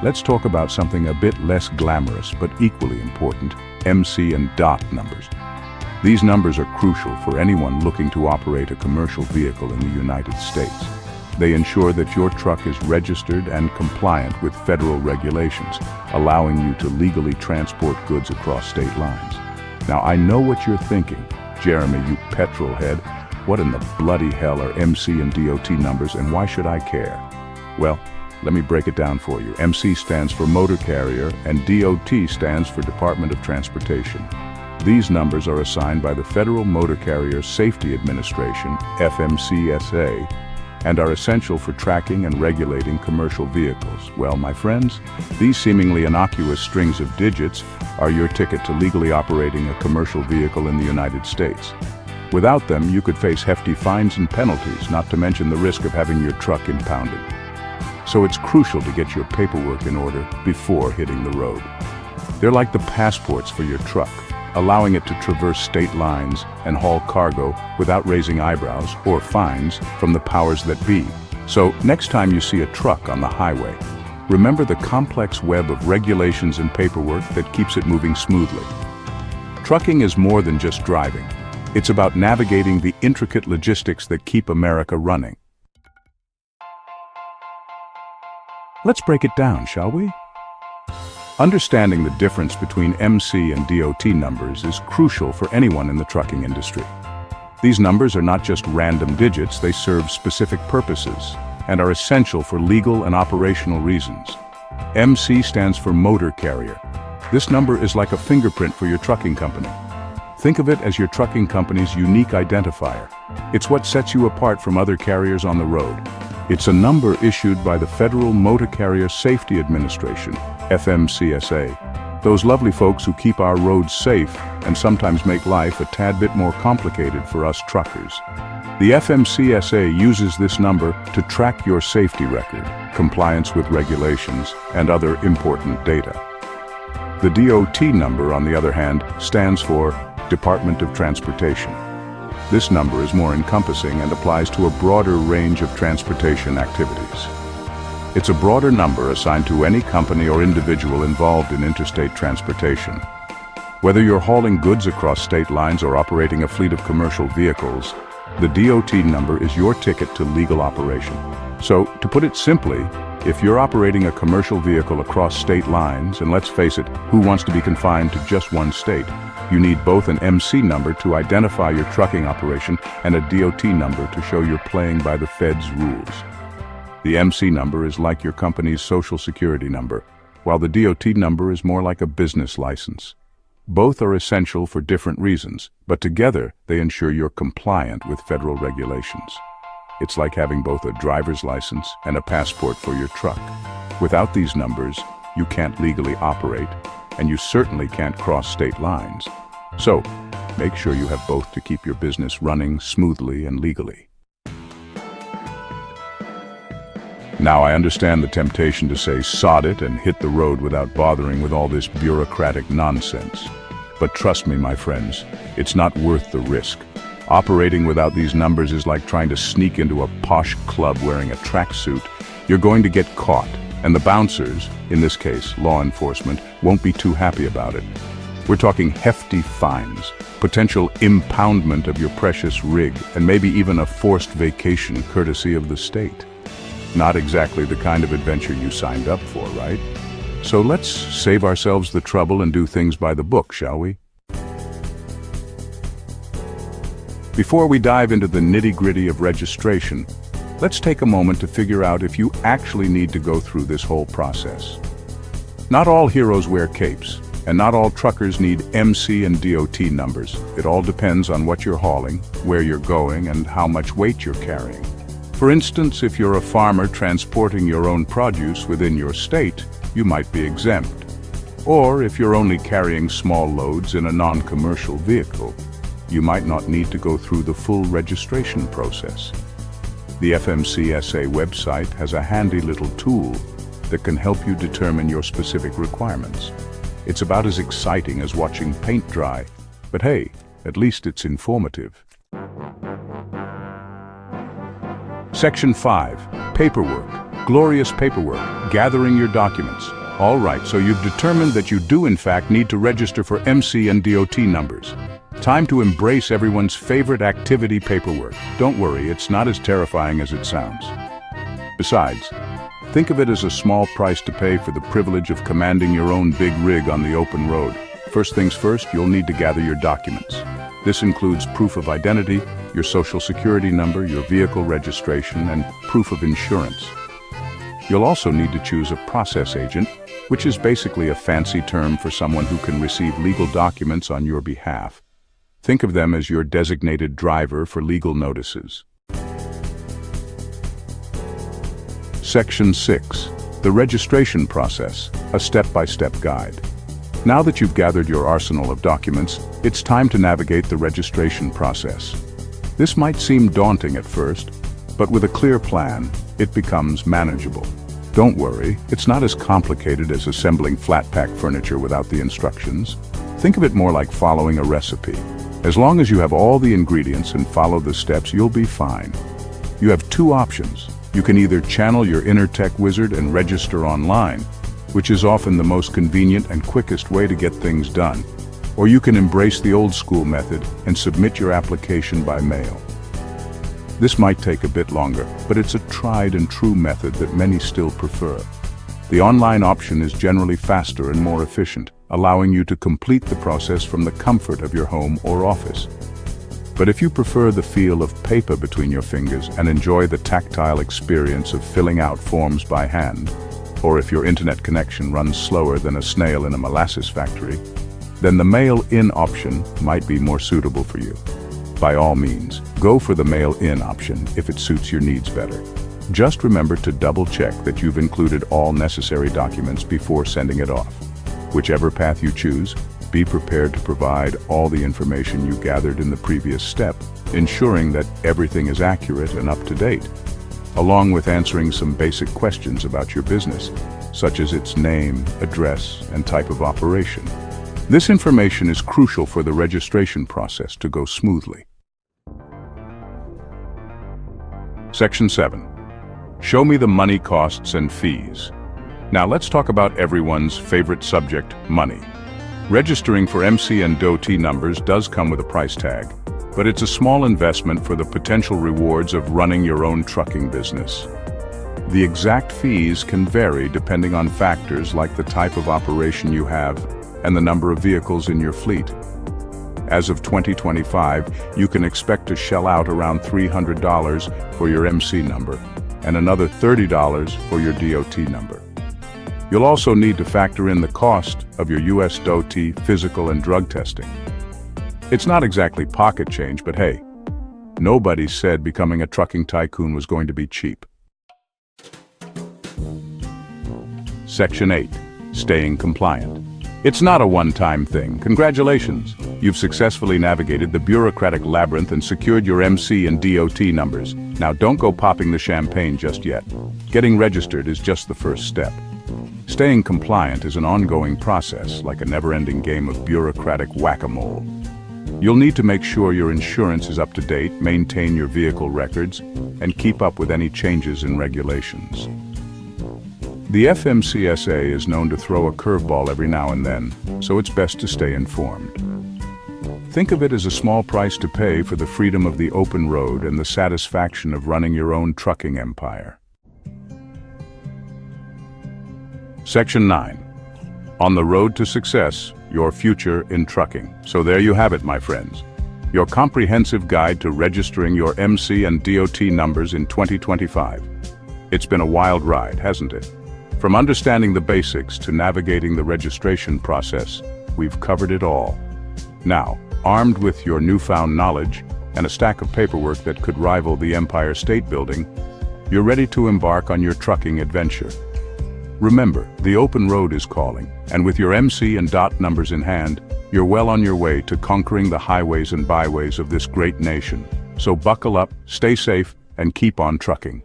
Let's talk about something a bit less glamorous but equally important, MC and DOT numbers. These numbers are crucial for anyone looking to operate a commercial vehicle in the United States. They ensure that your truck is registered and compliant with federal regulations, allowing you to legally transport goods across state lines. Now, I know what you're thinking. Jeremy, you petrol head, what in the bloody hell are MC and DOT numbers, and why should I care? Well, let me break it down for you. MC stands for Motor Carrier and DOT stands for Department of Transportation. These numbers are assigned by the Federal Motor Carrier Safety Administration, FMCSA, and are essential for tracking and regulating commercial vehicles. Well, my friends, these seemingly innocuous strings of digits are your ticket to legally operating a commercial vehicle in the United States. Without them, you could face hefty fines and penalties, not to mention the risk of having your truck impounded. So it's crucial to get your paperwork in order before hitting the road. They're like the passports for your truck, allowing it to traverse state lines and haul cargo without raising eyebrows or fines from the powers that be. So next time you see a truck on the highway, remember the complex web of regulations and paperwork that keeps it moving smoothly. Trucking is more than just driving. It's about navigating the intricate logistics that keep America running. Let's break it down, shall we? Understanding the difference between MC and DOT numbers is crucial for anyone in the trucking industry. These numbers are not just random digits, they serve specific purposes and are essential for legal and operational reasons. MC stands for Motor Carrier. This number is like a fingerprint for your trucking company. Think of it as your trucking company's unique identifier. It's what sets you apart from other carriers on the road. It's a number issued by the Federal Motor Carrier Safety Administration, FMCSA. Those lovely folks who keep our roads safe and sometimes make life a tad bit more complicated for us truckers. The FMCSA uses this number to track your safety record, compliance with regulations, and other important data. The DOT number, on the other hand, stands for Department of Transportation. This number is more encompassing and applies to a broader range of transportation activities. It's a broader number assigned to any company or individual involved in interstate transportation. Whether you're hauling goods across state lines or operating a fleet of commercial vehicles, the DOT number is your ticket to legal operation. So, to put it simply, if you're operating a commercial vehicle across state lines, and let's face it, who wants to be confined to just one state? You need both an MC number to identify your trucking operation and a DOT number to show you're playing by the Fed's rules. The MC number is like your company's social security number, while the DOT number is more like a business license. Both are essential for different reasons, but together they ensure you're compliant with federal regulations. It's like having both a driver's license and a passport for your truck. Without these numbers, you can't legally operate, and you certainly can't cross state lines. So, make sure you have both to keep your business running smoothly and legally. Now, I understand the temptation to say sod it and hit the road without bothering with all this bureaucratic nonsense. But trust me, my friends, it's not worth the risk. Operating without these numbers is like trying to sneak into a posh club wearing a tracksuit. You're going to get caught, and the bouncers, in this case law enforcement, won't be too happy about it. We're talking hefty fines, potential impoundment of your precious rig, and maybe even a forced vacation courtesy of the state. Not exactly the kind of adventure you signed up for, right? So let's save ourselves the trouble and do things by the book, shall we? Before we dive into the nitty-gritty of registration, let's take a moment to figure out if you actually need to go through this whole process. Not all heroes wear capes, and not all truckers need MC and DOT numbers. It all depends on what you're hauling, where you're going, and how much weight you're carrying. For instance, if you're a farmer transporting your own produce within your state, you might be exempt. Or if you're only carrying small loads in a non-commercial vehicle, you might not need to go through the full registration process. The FMCSA website has a handy little tool that can help you determine your specific requirements. It's about as exciting as watching paint dry, but hey, at least it's informative. Section 5. Paperwork. glorious paperwork, gathering your documents. All right, so you've determined that you do in fact need to register for MC and DOT numbers. Time to embrace everyone's favorite activity, paperwork. Don't worry, it's not as terrifying as it sounds. Besides, think of it as a small price to pay for the privilege of commanding your own big rig on the open road. First things first, you'll need to gather your documents. This includes proof of identity, your social security number, your vehicle registration, and proof of insurance. You'll also need to choose a process agent, which is basically a fancy term for someone who can receive legal documents on your behalf. Think of them as your designated driver for legal notices. Section 6. The registration process, a step-by-step guide. Now that you've gathered your arsenal of documents, it's time to navigate the registration process. This might seem daunting at first, but with a clear plan, it becomes manageable. Don't worry, it's not as complicated as assembling flat-pack furniture without the instructions. Think of it more like following a recipe. As long as you have all the ingredients and follow the steps, you'll be fine. You have two options. You can either channel your inner tech wizard and register online, which is often the most convenient and quickest way to get things done, or you can embrace the old-school method and submit your application by mail. This might take a bit longer, but it's a tried and true method that many still prefer. The online option is generally faster and more efficient, allowing you to complete the process from the comfort of your home or office. But if you prefer the feel of paper between your fingers and enjoy the tactile experience of filling out forms by hand, or if your internet connection runs slower than a snail in a molasses factory, then the mail-in option might be more suitable for you. By all means, go for the mail-in option if it suits your needs better. Just remember to double-check that you've included all necessary documents before sending it off. Whichever path you choose, be prepared to provide all the information you gathered in the previous step, ensuring that everything is accurate and up to date, along with answering some basic questions about your business, such as its name, address, and type of operation. This information is crucial for the registration process to go smoothly. Section 7. Show me the money, costs, and fees. Now let's talk about everyone's favorite subject, money. Registering for MC and DOT numbers does come with a price tag, but it's a small investment for the potential rewards of running your own trucking business. The exact fees can vary depending on factors like the type of operation you have and the number of vehicles in your fleet. As of 2025, you can expect to shell out around $300 for your MC number and another $30 for your DOT number. You'll also need to factor in the cost of your US DOT physical and drug testing. It's not exactly pocket change, but hey, nobody said becoming a trucking tycoon was going to be cheap. Section 8. Staying compliant. It's not a one-time thing. Congratulations! You've successfully navigated the bureaucratic labyrinth and secured your MC and DOT numbers. Now don't go popping the champagne just yet. Getting registered is just the first step. Staying compliant is an ongoing process, like a never-ending game of bureaucratic whack-a-mole. You'll need to make sure your insurance is up to date, maintain your vehicle records, and keep up with any changes in regulations. The FMCSA is known to throw a curveball every now and then, so it's best to stay informed. Think of it as a small price to pay for the freedom of the open road and the satisfaction of running your own trucking empire. Section 9. On the road to success, your future in trucking. So there you have it, my friends. Your comprehensive guide to registering your MC and DOT numbers in 2025. It's been a wild ride, hasn't it? From understanding the basics to navigating the registration process, we've covered it all. Now, armed with your newfound knowledge and a stack of paperwork that could rival the Empire State Building, you're ready to embark on your trucking adventure. Remember, the open road is calling, and with your MC and DOT numbers in hand, you're well on your way to conquering the highways and byways of this great nation. So buckle up, stay safe, and keep on trucking.